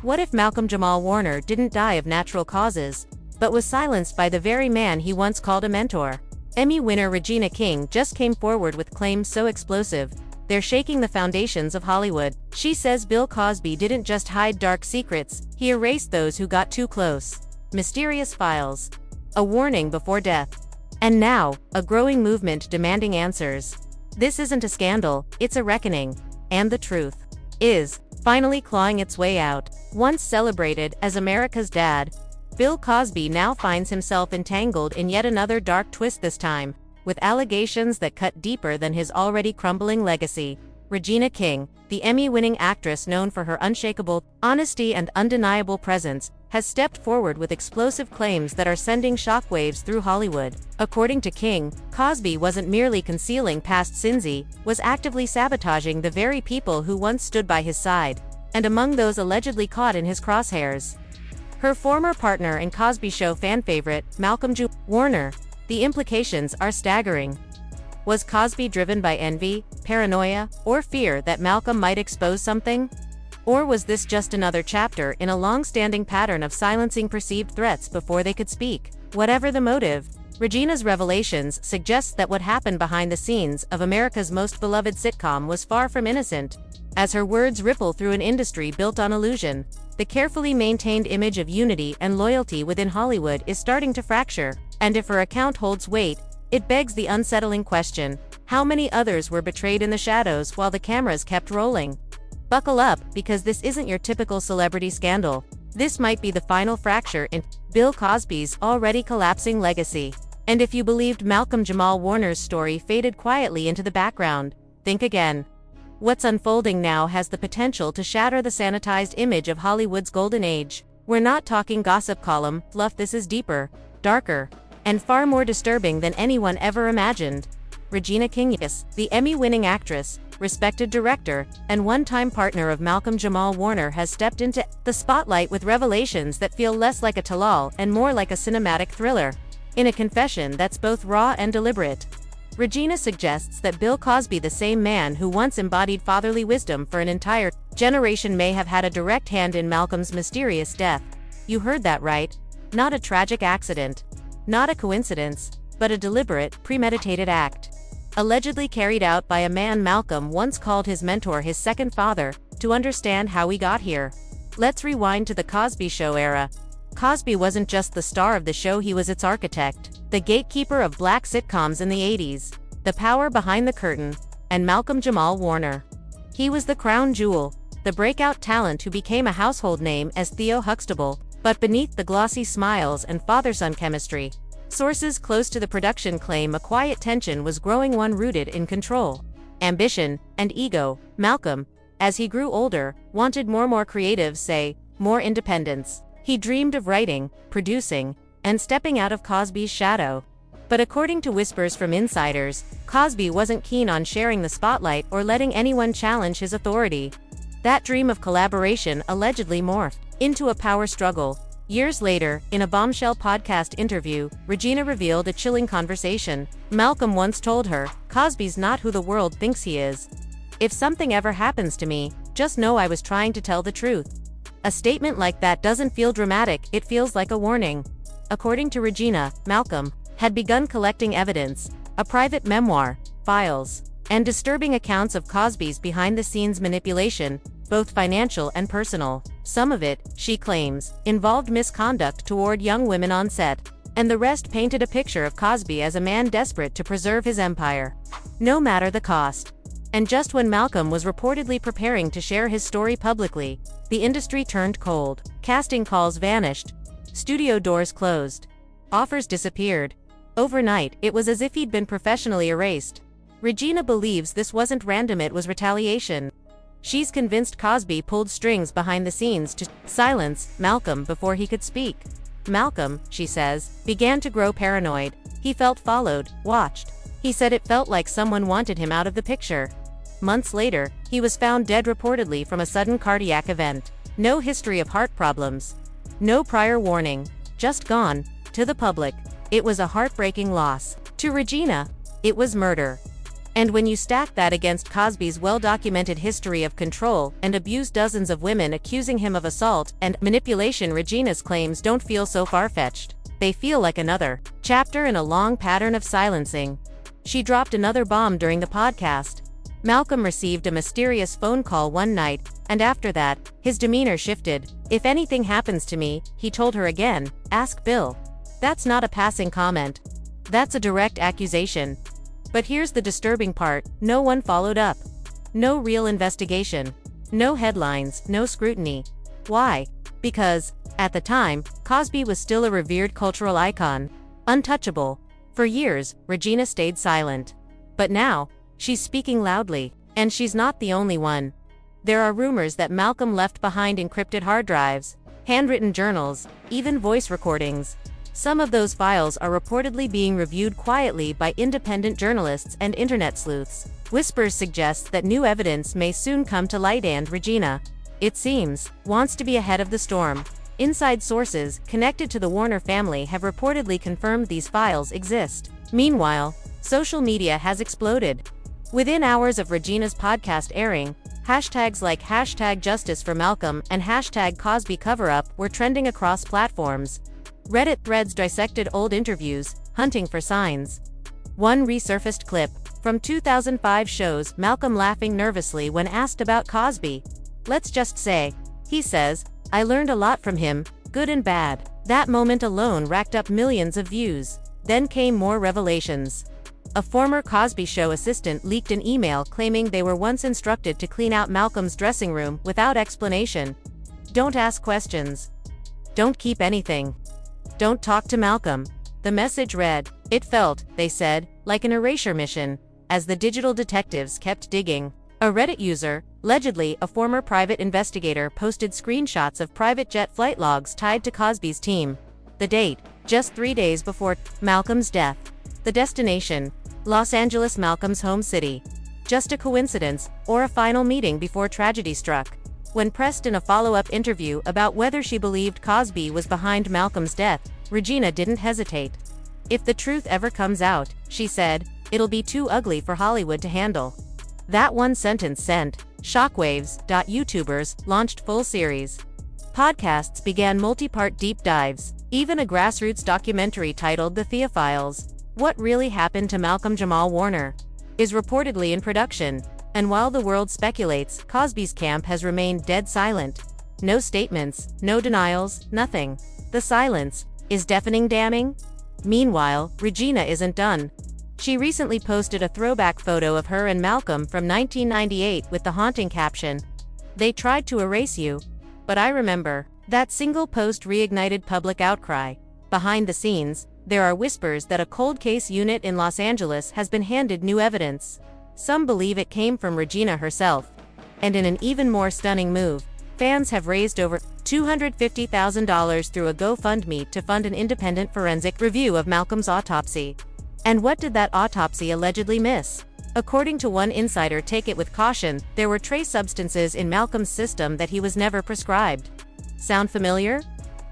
What if Malcolm Jamal Warner didn't die of natural causes, but was silenced by the very man he once called a mentor? Emmy winner Regina King just came forward with claims so explosive, they're shaking the foundations of Hollywood. She says Bill Cosby didn't just hide dark secrets, he erased those who got too close. Mysterious files. A warning before death. And now, a growing movement demanding answers. This isn't a scandal, it's a reckoning. And the truth is finally clawing its way out. Once celebrated as America's dad, Bill Cosby now finds himself entangled in yet another dark twist, this time with allegations that cut deeper than his already crumbling legacy. Regina King, the Emmy-winning actress known for her unshakable honesty and undeniable presence, has stepped forward with explosive claims that are sending shockwaves through Hollywood. According to King, Cosby wasn't merely concealing past sins, he was actively sabotaging the very people who once stood by his side, and among those allegedly caught in his crosshairs, her former partner and Cosby Show fan favorite, Malcolm Jamal Warner. The implications are staggering. Was Cosby driven by envy, paranoia, or fear that Malcolm might expose something? Or was this just another chapter in a long-standing pattern of silencing perceived threats before they could speak? Whatever the motive, Regina's revelations suggest that what happened behind the scenes of America's most beloved sitcom was far from innocent. As her words ripple through an industry built on illusion, the carefully maintained image of unity and loyalty within Hollywood is starting to fracture. And if her account holds weight, it begs the unsettling question: how many others were betrayed in the shadows while the cameras kept rolling? Buckle up, because this isn't your typical celebrity scandal. This might be the final fracture in Bill Cosby's already collapsing legacy. And if you believed Malcolm Jamal Warner's story faded quietly into the background, think again. What's unfolding now has the potential to shatter the sanitized image of Hollywood's golden age. We're not talking gossip column fluff, this is deeper, darker, and far more disturbing than anyone ever imagined. Regina King, the Emmy-winning actress, respected director, and one-time partner of Malcolm Jamal Warner, has stepped into the spotlight with revelations that feel less like a tell-all and more like a cinematic thriller. In a confession that's both raw and deliberate, Regina suggests that Bill Cosby, the same man who once embodied fatherly wisdom for an entire generation, may have had a direct hand in Malcolm's mysterious death. You heard that right. Not a tragic accident. Not a coincidence, but a deliberate, premeditated act. Allegedly carried out by a man Malcolm once called his mentor his second father. To understand how we got here, let's rewind to the Cosby Show era. Cosby wasn't just the star of the show, he was its architect, the gatekeeper of black sitcoms in the 80s, the power behind the curtain, and Malcolm Jamal Warner. He was the crown jewel, the breakout talent who became a household name as Theo Huxtable. But beneath the glossy smiles and father-son chemistry, sources close to the production claim a quiet tension was growing, one rooted in control, ambition, and ego. Malcolm, as he grew older, wanted more creative say, more independence. He dreamed of writing, producing, and stepping out of Cosby's shadow. But according to whispers from insiders, Cosby wasn't keen on sharing the spotlight or letting anyone challenge his authority. That dream of collaboration allegedly morphed into a power struggle. Years later, in a bombshell podcast interview, Regina revealed a chilling conversation. Malcolm once told her, "Cosby's not who the world thinks he is. If something ever happens to me, just know I was trying to tell the truth." A statement like that doesn't feel dramatic, it feels like a warning. According to Regina, Malcolm had begun collecting evidence, a private memoir, files, and disturbing accounts of Cosby's behind-the-scenes manipulation, both financial and personal. Some of it, she claims, involved misconduct toward young women on set, and the rest painted a picture of Cosby as a man desperate to preserve his empire, no matter the cost. And just when Malcolm was reportedly preparing to share his story publicly, the industry turned cold. Casting calls vanished. Studio doors closed. Offers disappeared. Overnight, it was as if he'd been professionally erased. Regina believes this wasn't random, it was retaliation. She's convinced Cosby pulled strings behind the scenes to silence Malcolm before he could speak. Malcolm, she says, began to grow paranoid. He felt followed, watched. He said it felt like someone wanted him out of the picture. Months later, he was found dead, reportedly from a sudden cardiac event. No history of heart problems. No prior warning. Just gone. To the public, it was a heartbreaking loss. To Regina, it was murder. And when you stack that against Cosby's well-documented history of control and abuse, dozens of women accusing him of assault and manipulation, Regina's claims don't feel so far-fetched. They feel like another chapter in a long pattern of silencing. She dropped another bomb during the podcast. Malcolm received a mysterious phone call one night, and after that, his demeanor shifted. "If anything happens to me," he told her again, "ask Bill." That's not a passing comment. That's a direct accusation. But here's the disturbing part: no one followed up. No real investigation. No headlines, no scrutiny. Why? Because, at the time, Cosby was still a revered cultural icon. Untouchable. For years, Regina stayed silent. But now, she's speaking loudly. And she's not the only one. There are rumors that Malcolm left behind encrypted hard drives, handwritten journals, even voice recordings. Some of those files are reportedly being reviewed quietly by independent journalists and internet sleuths. Whispers suggest that new evidence may soon come to light, and Regina, it seems, wants to be ahead of the storm. Inside sources connected to the Warner family have reportedly confirmed these files exist. Meanwhile, social media has exploded. Within hours of Regina's podcast airing, hashtags like #JusticeForMalcolm and #CosbyCoverUp were trending across platforms. Reddit threads dissected old interviews, hunting for signs. One resurfaced clip from 2005 shows Malcolm laughing nervously when asked about Cosby. "Let's just say," he says, "I learned a lot from him, good and bad." That moment alone racked up millions of views. Then came more revelations. A former Cosby Show assistant leaked an email claiming they were once instructed to clean out Malcolm's dressing room without explanation. "Don't ask questions. Don't keep anything. Don't talk to Malcolm." The message read. It felt, they said, like an erasure mission, as the digital detectives kept digging. A Reddit user, allegedly a former private investigator, posted screenshots of private jet flight logs tied to Cosby's team. The date, just 3 days before Malcolm's death. The destination, Los Angeles, Malcolm's home city. Just a coincidence, or a final meeting before tragedy struck? When pressed in a follow-up interview about whether she believed Cosby was behind Malcolm's death, Regina didn't hesitate. "If the truth ever comes out," she said, "it'll be too ugly for Hollywood to handle." That one sentence sent shockwaves. YouTubers launched full series. Podcasts began multi-part deep dives. Even a grassroots documentary titled The Theophiles, What Really Happened to Malcolm Jamal Warner, is reportedly in production. And while the world speculates, Cosby's camp has remained dead silent. No statements, no denials, nothing. The silence is deafening, damning. Meanwhile, Regina isn't done. She recently posted a throwback photo of her and Malcolm from 1998 with the haunting caption, "They tried to erase you, but I remember." That single post reignited public outcry. Behind the scenes, there are whispers that a cold case unit in Los Angeles has been handed new evidence. Some believe it came from Regina herself. And in an even more stunning move, fans have raised over $250,000 through a GoFundMe to fund an independent forensic review of Malcolm's autopsy. And what did that autopsy allegedly miss? According to one insider, take it with caution, there were trace substances in Malcolm's system that he was never prescribed. Sound familiar?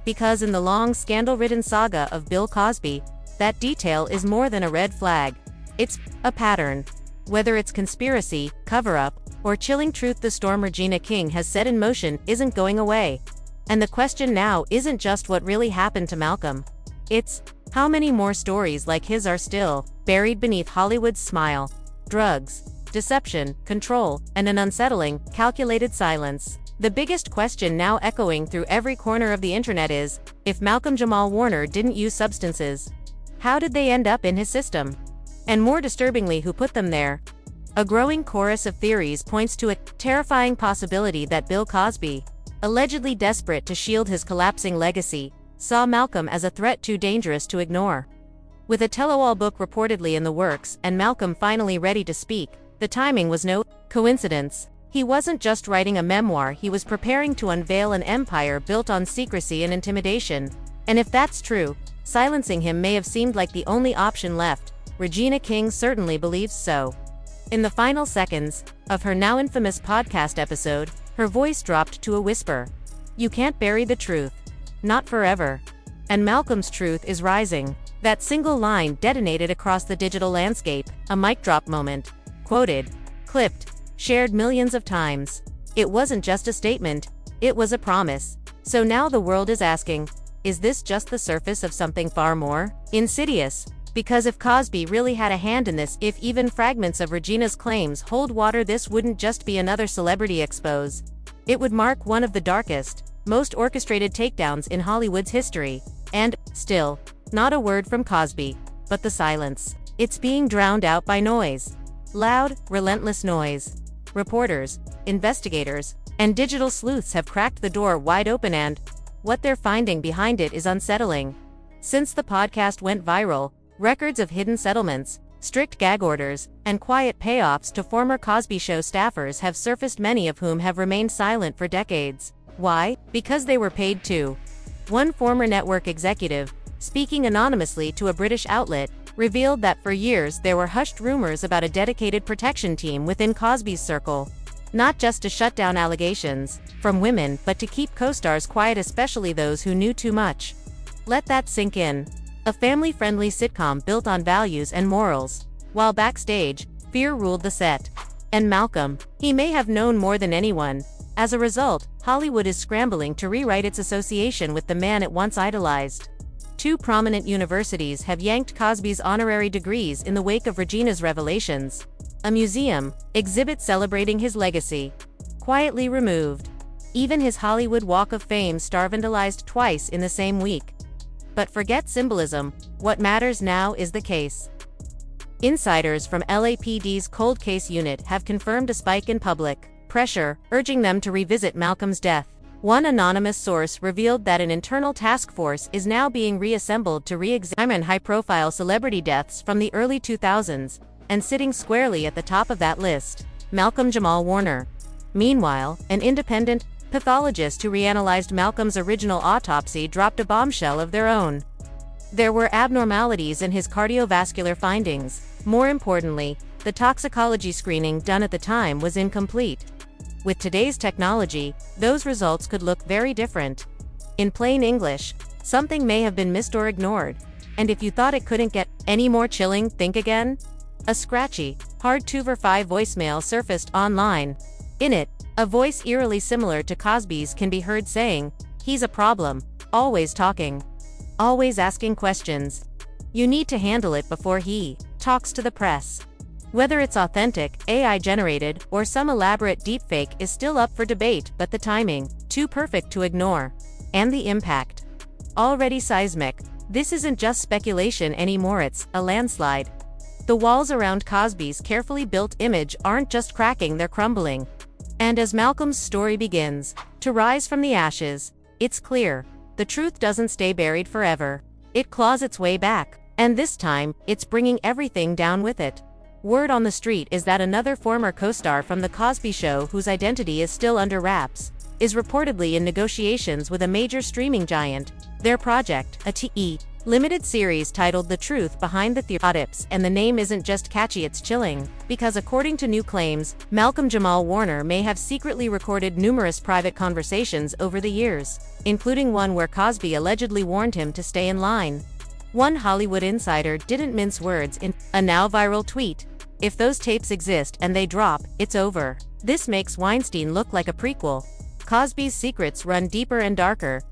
Because in the long scandal-ridden saga of Bill Cosby, that detail is more than a red flag. It's a pattern. Whether it's conspiracy, cover-up, or chilling truth, the storm Regina King has set in motion isn't going away. And the question now isn't just what really happened to Malcolm. It's, how many more stories like his are still buried beneath Hollywood's smile? Drugs, deception, control, and an unsettling, calculated silence. The biggest question now echoing through every corner of the internet is, if Malcolm Jamal Warner didn't use substances, how did they end up in his system? And more disturbingly, who put them there? A growing chorus of theories points to a terrifying possibility that Bill Cosby, allegedly desperate to shield his collapsing legacy, saw Malcolm as a threat too dangerous to ignore. With a tell-all book reportedly in the works and Malcolm finally ready to speak, the timing was no coincidence. He wasn't just writing a memoir, he was preparing to unveil an empire built on secrecy and intimidation. And if that's true, silencing him may have seemed like the only option left. Regina King certainly believes so. In the final seconds of her now infamous podcast episode, her voice dropped to a whisper. "You can't bury the truth. Not forever." And Malcolm's truth is rising. That single line detonated across the digital landscape, a mic drop moment. quoted, clipped, shared millions of times. It wasn't just a statement, it was a promise. So now the world is asking, is this just the surface of something far more insidious? Because if Cosby really had a hand in this, if even fragments of Regina's claims hold water, this wouldn't just be another celebrity expose. It would mark one of the darkest, most orchestrated takedowns in Hollywood's history. And, still, not a word from Cosby. But the silence. It's being drowned out by noise. Loud, relentless noise. Reporters, investigators, and digital sleuths have cracked the door wide open, and what they're finding behind it is unsettling. Since the podcast went viral, records of hidden settlements, strict gag orders, and quiet payoffs to former Cosby Show staffers have surfaced, many of whom have remained silent for decades. Why? Because they were paid to. One former network executive, speaking anonymously to a British outlet, revealed that for years there were hushed rumors about a dedicated protection team within Cosby's circle. Not just to shut down allegations from women, but to keep co-stars quiet, especially those who knew too much. Let that sink in. A family-friendly sitcom built on values and morals. While backstage, fear ruled the set. And Malcolm, he may have known more than anyone. As a result, Hollywood is scrambling to rewrite its association with the man it once idolized. Two prominent universities have yanked Cosby's honorary degrees in the wake of Regina's revelations. A museum, exhibit celebrating his legacy, quietly removed. Even his Hollywood Walk of Fame star vandalized twice in the same week. But forget symbolism, what matters now is the case. Insiders from LAPD's cold case unit have confirmed a spike in public pressure, urging them to revisit Malcolm's death. One anonymous source revealed that an internal task force is now being reassembled to re-examine high-profile celebrity deaths from the early 2000s, and sitting squarely at the top of that list, Malcolm Jamal Warner. Meanwhile, an independent pathologist who reanalyzed Malcolm's original autopsy dropped a bombshell of their own. There were abnormalities in his cardiovascular findings. More importantly, the toxicology screening done at the time was incomplete. With today's technology, those results could look very different. In plain English, something may have been missed or ignored. And if you thought it couldn't get any more chilling, think again. A scratchy, hard 2-for-5 voicemail surfaced online. In it, a voice eerily similar to Cosby's can be heard saying, "He's a problem, always talking, always asking questions. You need to handle it before he talks to the press." Whether it's authentic, AI-generated, or some elaborate deepfake is still up for debate, but the timing, too perfect to ignore. And the impact, already seismic. This isn't just speculation anymore, it's a landslide. The walls around Cosby's carefully built image aren't just cracking, they're crumbling. And as Malcolm's story begins to rise from the ashes, it's clear, the truth doesn't stay buried forever. It claws its way back, and this time, it's bringing everything down with it. Word on the street is that another former co-star from The Cosby Show, whose identity is still under wraps, is reportedly in negotiations with a major streaming giant. Their project, a TV limited series titled The Truth Behind the Theotips, and the name isn't just catchy, it's chilling, because according to new claims, Malcolm Jamal Warner may have secretly recorded numerous private conversations over the years, including one where Cosby allegedly warned him to stay in line. One Hollywood insider didn't mince words in a now viral tweet. If those tapes exist and they drop, it's over. This makes Weinstein look like a prequel. Cosby's secrets run deeper and darker.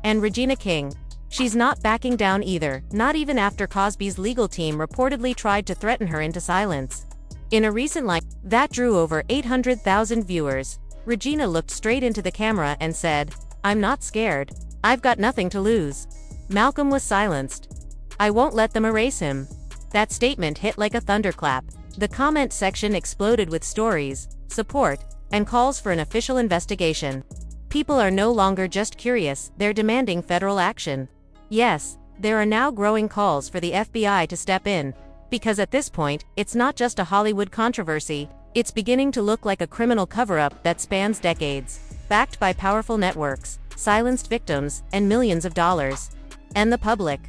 And Regina King, she's not backing down either, not even after Cosby's legal team reportedly tried to threaten her into silence. In a recent live that drew over 800,000 viewers, Regina looked straight into the camera and said, "I'm not scared. I've got nothing to lose." Malcolm was silenced. "I won't let them erase him." That statement hit like a thunderclap. The comment section exploded with stories, support, and calls for an official investigation. People are no longer just curious, they're demanding federal action. Yes, there are now growing calls for the FBI to step in, because at this point, it's not just a Hollywood controversy, it's beginning to look like a criminal cover-up that spans decades, backed by powerful networks, silenced victims, and millions of dollars. And the public,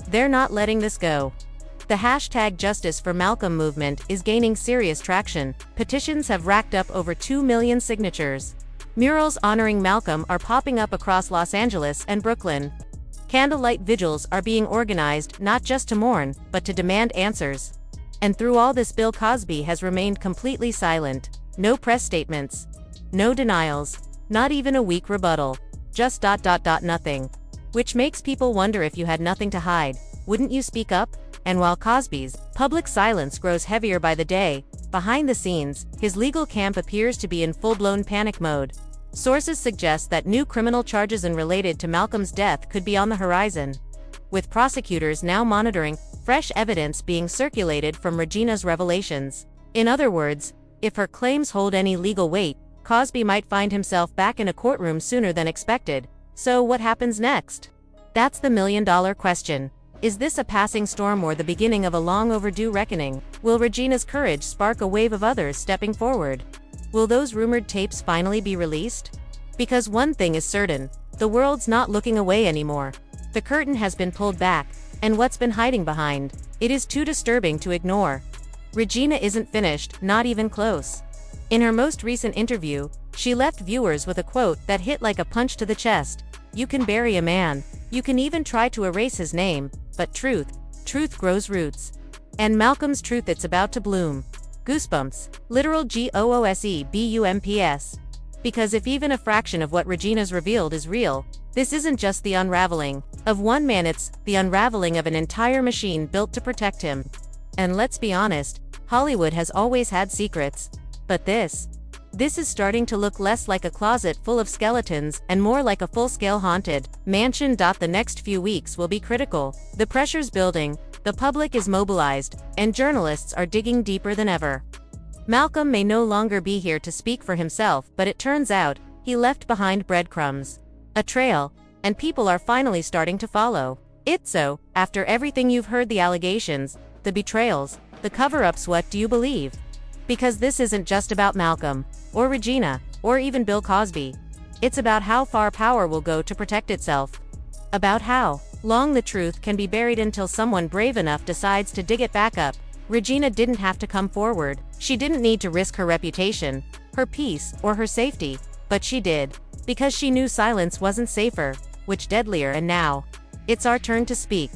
they're not letting this go. The hashtag Justice for Malcolm movement is gaining serious traction. Petitions have racked up over 2 million signatures. Murals honoring Malcolm are popping up across Los Angeles and Brooklyn. Candlelight vigils are being organized not just to mourn, but to demand answers. And through all this, Bill Cosby has remained completely silent. No press statements. No denials. Not even a weak rebuttal. Just nothing. Which makes people wonder, if you had nothing to hide, wouldn't you speak up? And while Cosby's public silence grows heavier by the day, behind the scenes, his legal camp appears to be in full-blown panic mode. Sources suggest that new criminal charges related to Malcolm's death could be on the horizon, with prosecutors now monitoring fresh evidence being circulated from Regina's revelations. In other words, if her claims hold any legal weight, Cosby might find himself back in a courtroom sooner than expected. So what happens next? That's the million-dollar question. Is this a passing storm or the beginning of a long-overdue reckoning? Will Regina's courage spark a wave of others stepping forward? Will those rumored tapes finally be released? Because one thing is certain, the world's not looking away anymore. The curtain has been pulled back, and what's been hiding behind, it is too disturbing to ignore. Regina isn't finished, not even close. In her most recent interview, she left viewers with a quote that hit like a punch to the chest. "You can bury a man, you can even try to erase his name, but truth grows roots. And Malcolm's truth, it's about to bloom." Goosebumps. Literal GOOSEBUMPS. Because if even a fraction of what Regina's revealed is real, this isn't just the unraveling of one man, it's the unraveling of an entire machine built to protect him. And let's be honest, Hollywood has always had secrets. But this is starting to look less like a closet full of skeletons and more like a full-scale haunted mansion. The next few weeks will be critical. The pressure's building, the public is mobilized, and journalists are digging deeper than ever. Malcolm may no longer be here to speak for himself, but it turns out, he left behind breadcrumbs, a trail, and people are finally starting to follow it. So, after everything you've heard, the allegations, the betrayals, the cover-ups, what do you believe? Because this isn't just about Malcolm, or Regina, or even Bill Cosby. It's about how far power will go to protect itself. About how long the truth can be buried until someone brave enough decides to dig it back up. Regina didn't have to come forward. She didn't need to risk her reputation, her peace, or her safety. But she did. Because she knew silence wasn't safer, which deadlier. And now, it's our turn to speak.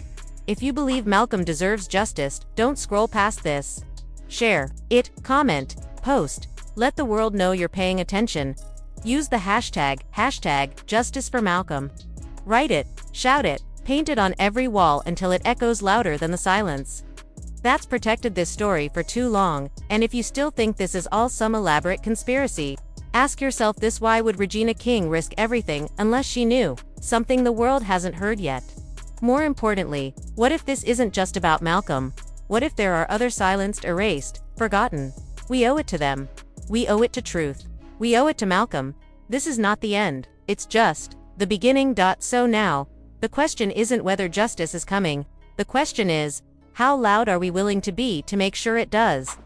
If you believe Malcolm deserves justice, don't scroll past this. Share it, comment, post. Let the world know you're paying attention. Use the hashtag Justice for Malcolm. Write it, shout it, paint it on every wall until it echoes louder than the silence that's protected this story for too long. And if you still think this is all some elaborate conspiracy, ask yourself this: why would Regina King risk everything unless she knew something the world hasn't heard yet? More importantly, what if this isn't just about Malcolm? What if there are other silenced, erased, forgotten? We owe it to them. We owe it to truth. We owe it to Malcolm. This is not the end. It's just the beginning. So now, the question isn't whether justice is coming. The question is, how loud are we willing to be to make sure it does?